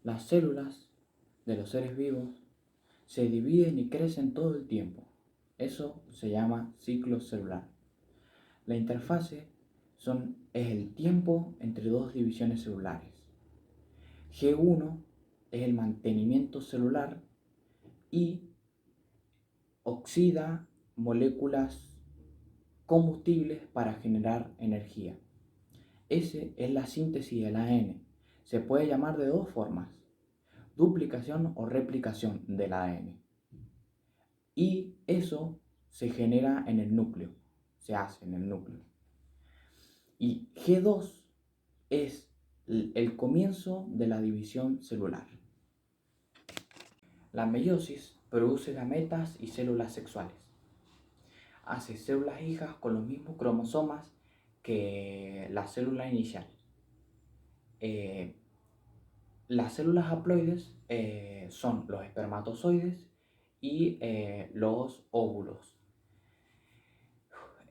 Las células de los seres vivos se dividen y crecen todo el tiempo. Eso se llama ciclo celular. La interfase es el tiempo entre dos divisiones celulares. G1 es el mantenimiento celular y oxida moléculas combustibles para generar energía. S es la síntesis del ADN. Se puede llamar de dos formas: duplicación o replicación del ADN. Y eso se genera en el núcleo, se hace en el núcleo. Y G2 es el comienzo de la división celular. La meiosis produce gametas y células sexuales. Hace células hijas con los mismos cromosomas que la célula inicial. Las células haploides son los espermatozoides y los óvulos.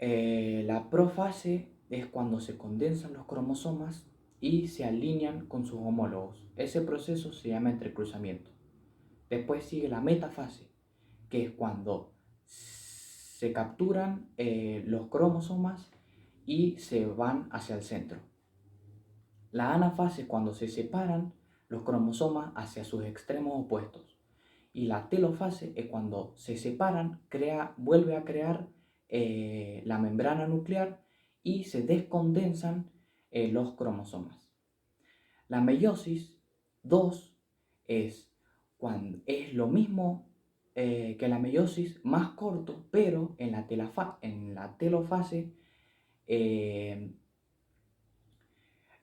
La profase es cuando se condensan los cromosomas y se alinean con sus homólogos. Ese proceso se llama entrecruzamiento. Después sigue la metafase, que es cuando se capturan los cromosomas y se van hacia el centro. La anafase es cuando se separan los cromosomas hacia sus extremos opuestos. Y la telofase es cuando se separan, vuelve a crear la membrana nuclear y se descondensan los cromosomas. La meiosis 2 es lo mismo que la meiosis, más corto, pero en la telofase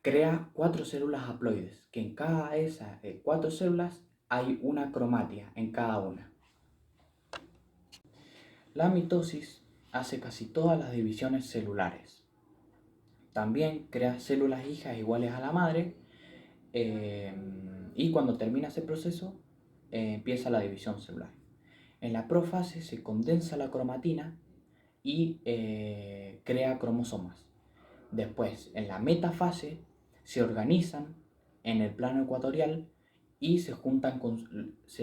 crea 4 células haploides, que en cada de esas 4 células hay una cromatia en cada una. La mitosis hace casi todas las divisiones celulares. También crea células hijas iguales a la madre y cuando termina ese proceso empieza la división celular. En la profase se condensa la cromatina y crea cromosomas. Después, en la metafase, se organizan en el plano ecuatorial y se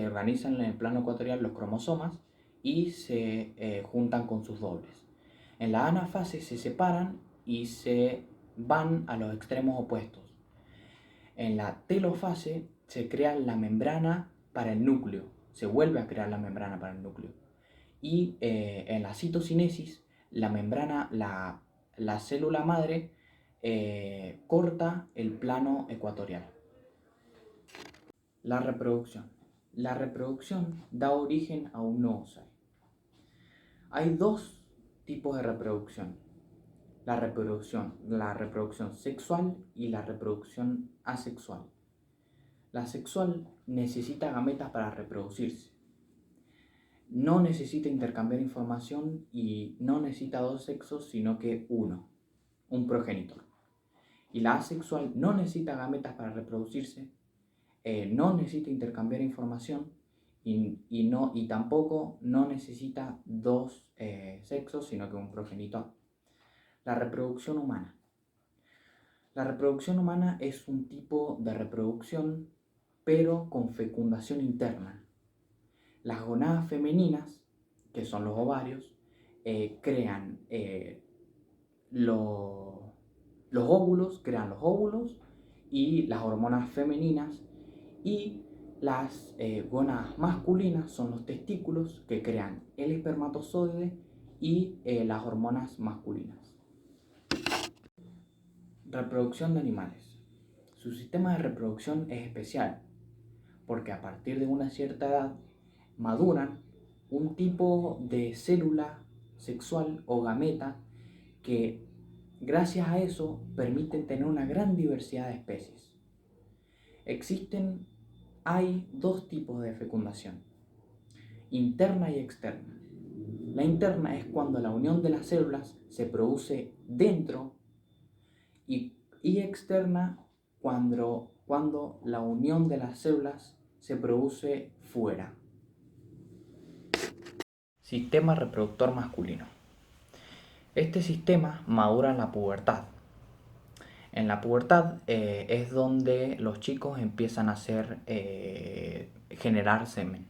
organizan en el plano ecuatorial los cromosomas y se juntan con sus dobles. En la anafase se separan y se van a los extremos opuestos. En la telofase se crea la membrana para el núcleo, se vuelve a crear la membrana para el núcleo. Y en la citocinesis, la célula madre corta el plano ecuatorial. La reproducción. La reproducción da origen a un nuevo ser. Hay dos tipos de reproducción: la reproducción sexual y la reproducción asexual. La sexual necesita gametas para reproducirse. No necesita intercambiar información y no necesita dos sexos, sino que uno, un progenitor. Y la asexual no necesita gametas para reproducirse, no necesita intercambiar información y tampoco no necesita dos sexos, sino que un progenitor. La reproducción humana. La reproducción humana es un tipo de reproducción, pero con fecundación interna. Las gonadas femeninas, que son los ovarios, crean los óvulos, y las hormonas femeninas, y las gónadas masculinas son los testículos, que crean el espermatozoide y las hormonas masculinas. Reproducción de animales. Su sistema de reproducción es especial porque a partir de una cierta edad maduran un tipo de célula sexual o gameta que, gracias a eso, permiten tener una gran diversidad de especies. Hay dos tipos de fecundación: interna y externa. La interna es cuando la unión de las células se produce dentro y externa cuando la unión de las células se produce fuera. Sistema reproductor masculino. Este sistema madura en la pubertad. En la pubertad es donde los chicos empiezan a generar semen.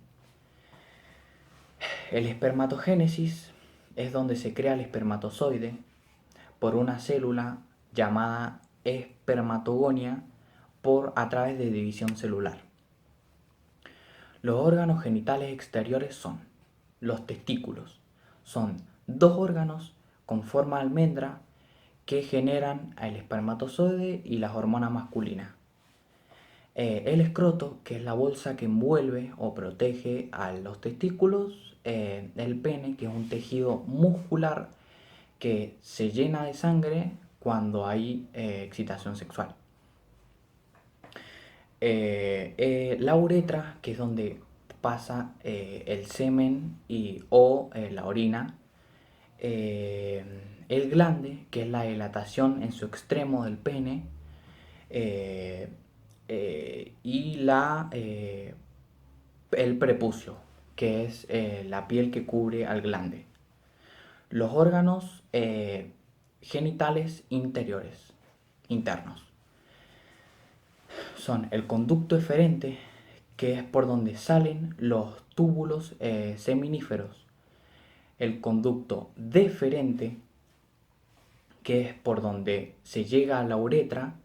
El espermatogénesis es donde se crea el espermatozoide por una célula llamada espermatogonia a través de división celular. Los órganos genitales exteriores son los testículos. Son dos órganos con forma de almendra que generan el espermatozoide y las hormonas masculinas. El escroto, que es la bolsa que envuelve o protege a los testículos. El pene, que es un tejido muscular que se llena de sangre cuando hay excitación sexual. La uretra, que es donde pasa el semen o la orina. El glande, que es la dilatación en su extremo del pene. Y el prepucio, que es la piel que cubre al glande. Los órganos genitales internos, son el conducto eferente, que es por donde salen los túbulos seminíferos. El conducto deferente, que es por donde se llega a la uretra.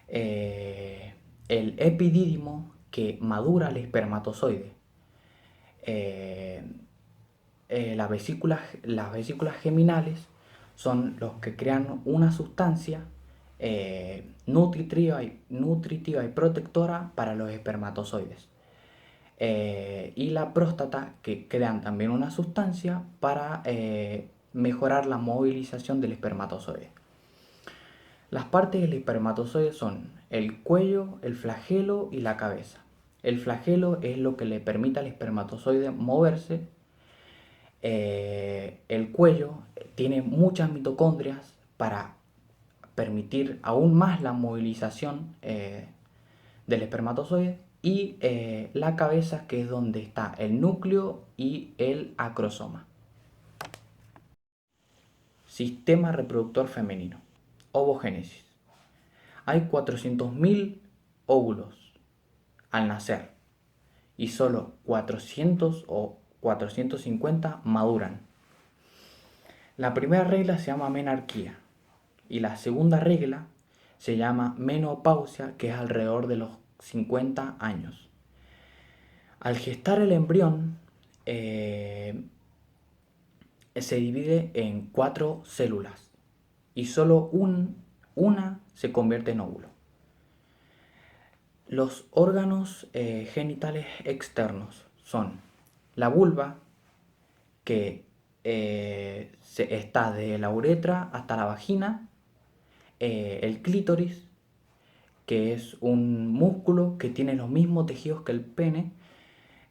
El epidídimo, que madura el espermatozoide. Las vesículas geminales son los que crean una sustancia nutritiva y protectora para los espermatozoides. Y la próstata, que crean también una sustancia para mejorar la movilización del espermatozoide. Las partes del espermatozoide son el cuello, el flagelo y la cabeza. El flagelo es lo que le permite al espermatozoide moverse. El cuello tiene muchas mitocondrias para permitir aún más la movilización del espermatozoide. Y la cabeza, que es donde está el núcleo y el acrosoma. Sistema reproductor femenino. Ovogénesis. Hay 400.000 óvulos al nacer y solo 400 o 450 maduran. La primera regla se llama menarquía y la segunda regla se llama menopausia, que es alrededor de los 50 años. Al gestar el embrión se divide en 4 células y solo una se convierte en óvulo. Los órganos genitales externos son la vulva, que está de la uretra hasta la vagina. El clítoris, que es un músculo que tiene los mismos tejidos que el pene.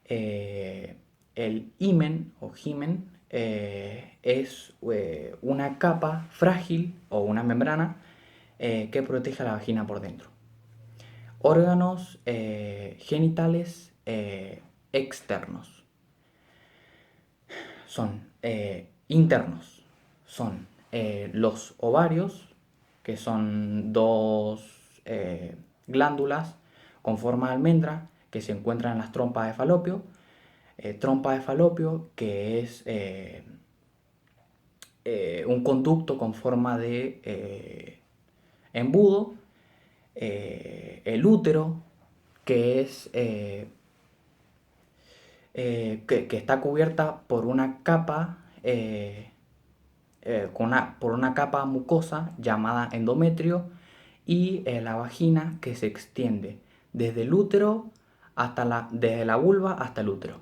El himen o himen es una capa frágil o una membrana que protege a la vagina por dentro. Órganos genitales externos son internos. Son los ovarios, que son dos glándulas con forma de almendra que se encuentran en las trompas de Falopio. Trompa de Falopio, que es un conducto con forma de embudo. El útero, que es que está cubierta por una capa por una capa mucosa llamada endometrio. Y la vagina, que se extiende desde el útero desde la vulva hasta el útero.